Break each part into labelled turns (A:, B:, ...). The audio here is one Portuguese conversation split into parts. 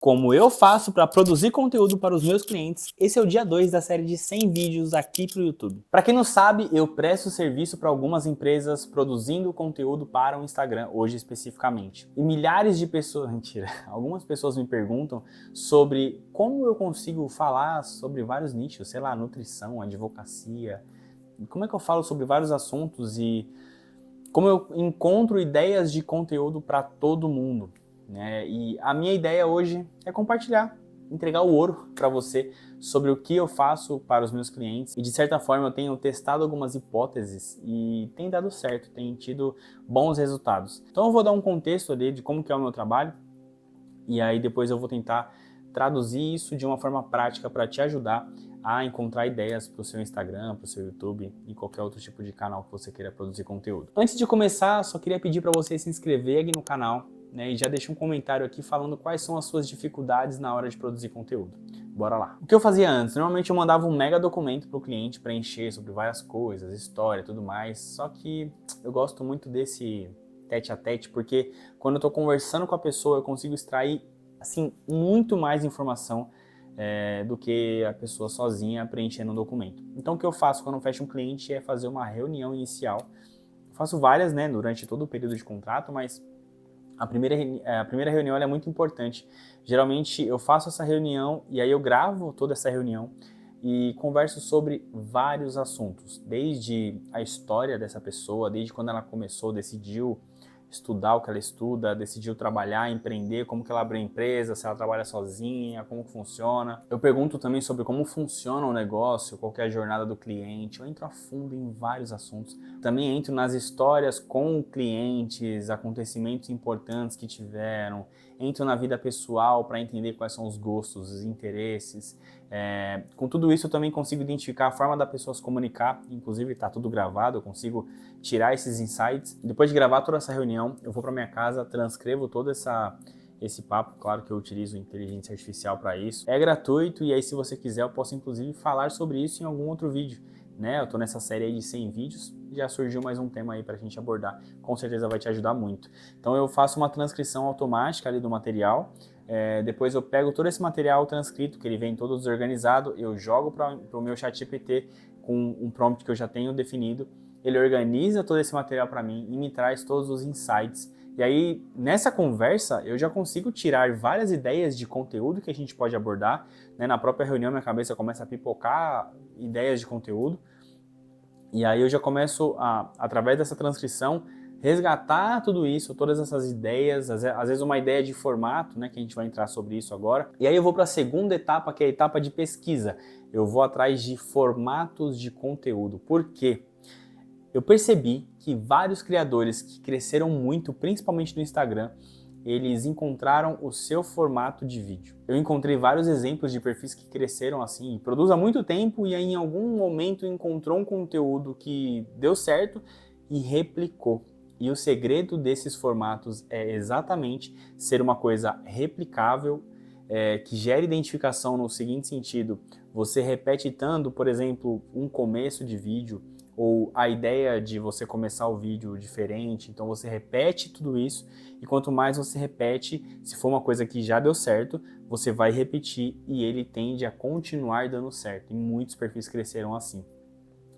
A: Como eu faço para produzir conteúdo para os meus clientes, esse é o dia 2 da série de 100 vídeos aqui para o YouTube. Para quem não sabe, eu presto serviço para algumas empresas produzindo conteúdo para o Instagram, hoje especificamente. E milhares de pessoas, mentira, algumas pessoas me perguntam sobre como eu consigo falar sobre vários nichos, sei lá, nutrição, advocacia, como é que eu falo sobre vários assuntos e como eu encontro ideias de conteúdo para todo mundo. E a minha ideia hoje é compartilhar, entregar o ouro para você sobre o que eu faço para os meus clientes e de certa forma eu tenho testado algumas hipóteses e tem dado certo, tem tido bons resultados. Então eu vou dar um contexto ali de como que é o meu trabalho e aí depois eu vou tentar traduzir isso de uma forma prática para te ajudar a encontrar ideias para o seu Instagram, para o seu YouTube e qualquer outro tipo de canal que você queira produzir conteúdo. Antes de começar, só queria pedir para você se inscrever aqui no canal, e já deixa um comentário aqui falando quais são as suas dificuldades na hora de produzir conteúdo. Bora lá. O que eu fazia antes? Normalmente eu mandava um mega documento para o cliente preencher sobre várias coisas, história e tudo mais, só que eu gosto muito desse tete a tete porque quando eu estou conversando com a pessoa eu consigo extrair assim, muito mais informação do que a pessoa sozinha preenchendo um documento. Então o que eu faço quando eu fecho um cliente é fazer uma reunião inicial. Eu faço várias, durante todo o período de contrato, mas a primeira reunião é muito importante. Geralmente eu faço essa reunião e aí eu gravo toda essa reunião e converso sobre vários assuntos, desde a história dessa pessoa, desde quando ela começou, decidiu estudar o que ela estuda, decidiu trabalhar, empreender, como que ela abriu a empresa, se ela trabalha sozinha, como que funciona. Eu pergunto também sobre como funciona o negócio, qual que é a jornada do cliente, eu entro a fundo em vários assuntos. Também entro nas histórias com clientes, acontecimentos importantes que tiveram, entro na vida pessoal para entender quais são os gostos, os interesses. Com tudo isso eu também consigo identificar a forma da pessoa se comunicar, inclusive está tudo gravado, eu consigo tirar esses insights. Depois de gravar toda essa reunião, eu vou para minha casa, transcrevo todo esse papo, claro que eu utilizo inteligência artificial para isso. É gratuito e aí se você quiser eu posso inclusive falar sobre isso em algum outro vídeo. Eu tô nessa série aí de 100 vídeos, já surgiu mais um tema aí pra gente abordar, com certeza vai te ajudar muito. Então eu faço uma transcrição automática ali do material, depois eu pego todo esse material transcrito, que ele vem todo desorganizado, eu jogo para o meu ChatGPT com um prompt que eu já tenho definido, ele organiza todo esse material para mim e me traz todos os insights. E aí, nessa conversa, eu já consigo tirar várias ideias de conteúdo que a gente pode abordar. Na própria reunião, minha cabeça começa a pipocar ideias de conteúdo. E aí eu já começo, através dessa transcrição, resgatar tudo isso, todas essas ideias, às vezes uma ideia de formato, que a gente vai entrar sobre isso agora. E aí eu vou para a segunda etapa, que é a etapa de pesquisa. Eu vou atrás de formatos de conteúdo. Por quê? Eu percebi que vários criadores que cresceram muito, principalmente no Instagram, eles encontraram o seu formato de vídeo. Eu encontrei vários exemplos de perfis que cresceram assim, produzem há muito tempo e aí em algum momento encontrou um conteúdo que deu certo e replicou. E o segredo desses formatos é exatamente ser uma coisa replicável, que gere identificação no seguinte sentido: você repete tanto, por exemplo, um começo de vídeo, ou a ideia de você começar o vídeo diferente, então você repete tudo isso e quanto mais você repete, se for uma coisa que já deu certo, você vai repetir e ele tende a continuar dando certo, e muitos perfis cresceram assim.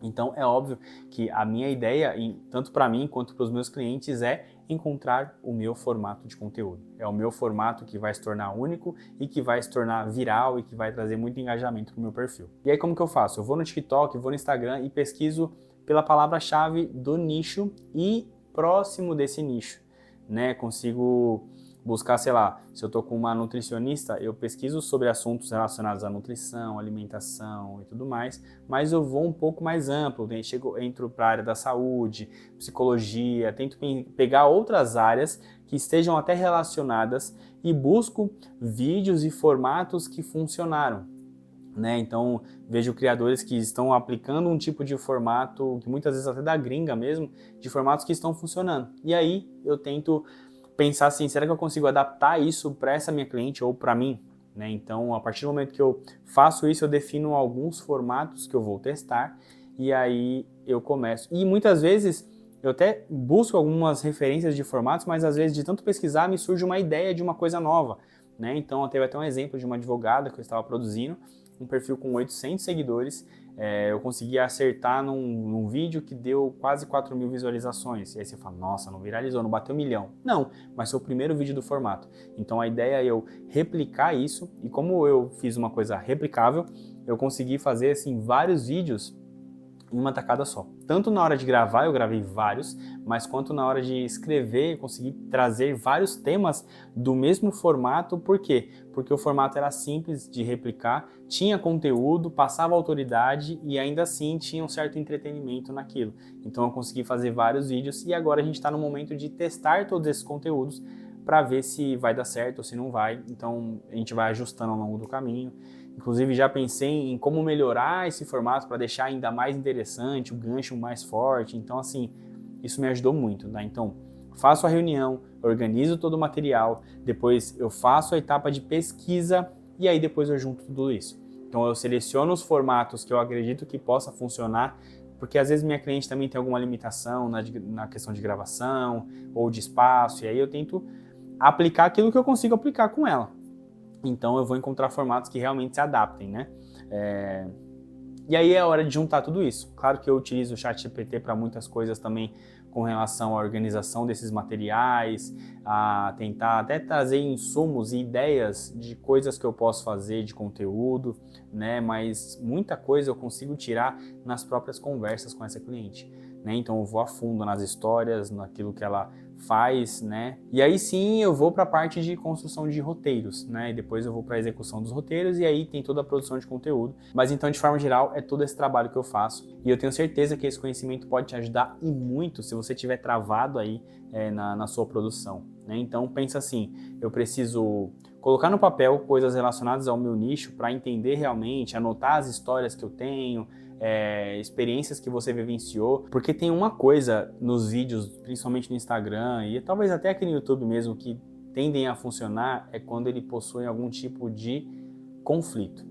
A: Então é óbvio que a minha ideia, tanto para mim quanto para os meus clientes, é encontrar o meu formato de conteúdo. É o meu formato que vai se tornar único e que vai se tornar viral e que vai trazer muito engajamento para o meu perfil. E aí como que eu faço? Eu vou no TikTok, vou no Instagram e pesquiso pela palavra-chave do nicho e próximo desse nicho, Consigo buscar, sei lá, se eu tô com uma nutricionista, eu pesquiso sobre assuntos relacionados à nutrição, alimentação e tudo mais, mas eu vou um pouco mais amplo, entro para a área da saúde, psicologia, tento pegar outras áreas que estejam até relacionadas e busco vídeos e formatos que funcionaram. Então vejo criadores que estão aplicando um tipo de formato, que muitas vezes até da gringa mesmo, de formatos que estão funcionando. E aí eu tento pensar assim, será que eu consigo adaptar isso para essa minha cliente ou para mim? Então a partir do momento que eu faço isso, eu defino alguns formatos que eu vou testar e aí eu começo. E muitas vezes eu até busco algumas referências de formatos, mas às vezes de tanto pesquisar me surge uma ideia de uma coisa nova. né? Então teve até um exemplo de uma advogada que eu estava produzindo, um perfil com 800 seguidores, eu consegui acertar num vídeo que deu quase 4.000 visualizações. E aí você fala, nossa, não viralizou, não bateu 1 milhão. Não, mas foi o primeiro vídeo do formato. Então a ideia é eu replicar isso, e como eu fiz uma coisa replicável, eu consegui fazer assim vários vídeos em uma tacada só. Tanto na hora de gravar, eu gravei vários, mas quanto na hora de escrever, eu consegui trazer vários temas do mesmo formato. Por quê? Porque o formato era simples de replicar, tinha conteúdo, passava autoridade e ainda assim tinha um certo entretenimento naquilo. Então eu consegui fazer vários vídeos e agora a gente está no momento de testar todos esses conteúdos para ver se vai dar certo ou se não vai. Então a gente vai ajustando ao longo do caminho. Inclusive já pensei em como melhorar esse formato para deixar ainda mais interessante, o gancho mais forte. Então assim, isso me ajudou muito, tá? Então faço a reunião, organizo todo o material, depois eu faço a etapa de pesquisa e aí depois eu junto tudo isso. Então eu seleciono os formatos que eu acredito que possa funcionar, porque às vezes minha cliente também tem alguma limitação na questão de gravação ou de espaço, e aí eu tento aplicar aquilo que eu consigo aplicar com ela. Então eu vou encontrar formatos que realmente se adaptem, né? E aí é a hora de juntar tudo isso. Claro que eu utilizo o ChatGPT para muitas coisas também com relação à organização desses materiais, a tentar até trazer insumos e ideias de coisas que eu posso fazer de conteúdo, né? Mas muita coisa eu consigo tirar nas próprias conversas com essa cliente, né? Então eu vou a fundo nas histórias, naquilo que ela faz, né? E aí sim eu vou para a parte de construção de roteiros, né? E depois eu vou para a execução dos roteiros e aí tem toda a produção de conteúdo. Mas então, de forma geral, é todo esse trabalho que eu faço e eu tenho certeza que esse conhecimento pode te ajudar e muito se você estiver travado aí na sua produção, né? Então pensa assim, eu preciso colocar no papel coisas relacionadas ao meu nicho para entender realmente, anotar as histórias que eu tenho, experiências que você vivenciou, porque tem uma coisa nos vídeos, principalmente no Instagram e talvez até aqui no YouTube mesmo, que tendem a funcionar, é quando ele possui algum tipo de conflito.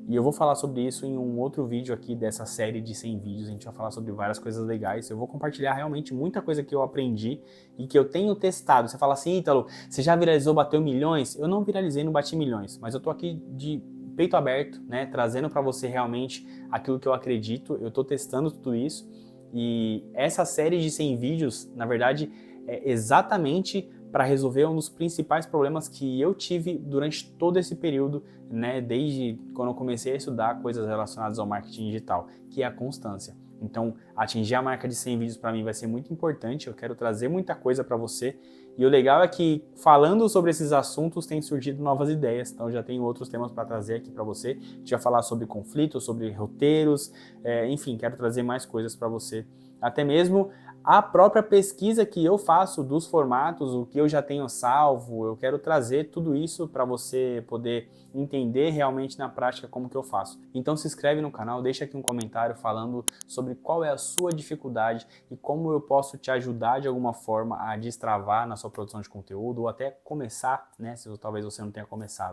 A: E eu vou falar sobre isso em um outro vídeo aqui dessa série de 100 vídeos, a gente vai falar sobre várias coisas legais, eu vou compartilhar realmente muita coisa que eu aprendi e que eu tenho testado. Você fala assim, Ítalo, você já viralizou, bateu milhões? Eu não viralizei, não bati milhões, mas eu tô aqui de peito aberto, né, trazendo para você realmente aquilo que eu acredito. Eu tô testando tudo isso e essa série de 100 vídeos, na verdade, é exatamente para resolver um dos principais problemas que eu tive durante todo esse período, né, desde quando eu comecei a estudar coisas relacionadas ao marketing digital, que é a constância. Então, atingir a marca de 100 vídeos para mim vai ser muito importante, eu quero trazer muita coisa para você, e o legal é que falando sobre esses assuntos tem surgido novas ideias, então já tenho outros temas para trazer aqui para você, a gente vai falar sobre conflitos, sobre roteiros, enfim, quero trazer mais coisas para você, até mesmo a própria pesquisa que eu faço dos formatos, o que eu já tenho salvo, eu quero trazer tudo isso para você poder entender realmente na prática como que eu faço. Então se inscreve no canal, deixa aqui um comentário falando sobre qual é a sua dificuldade e como eu posso te ajudar de alguma forma a destravar na sua produção de conteúdo ou até começar, né, se talvez você não tenha começado.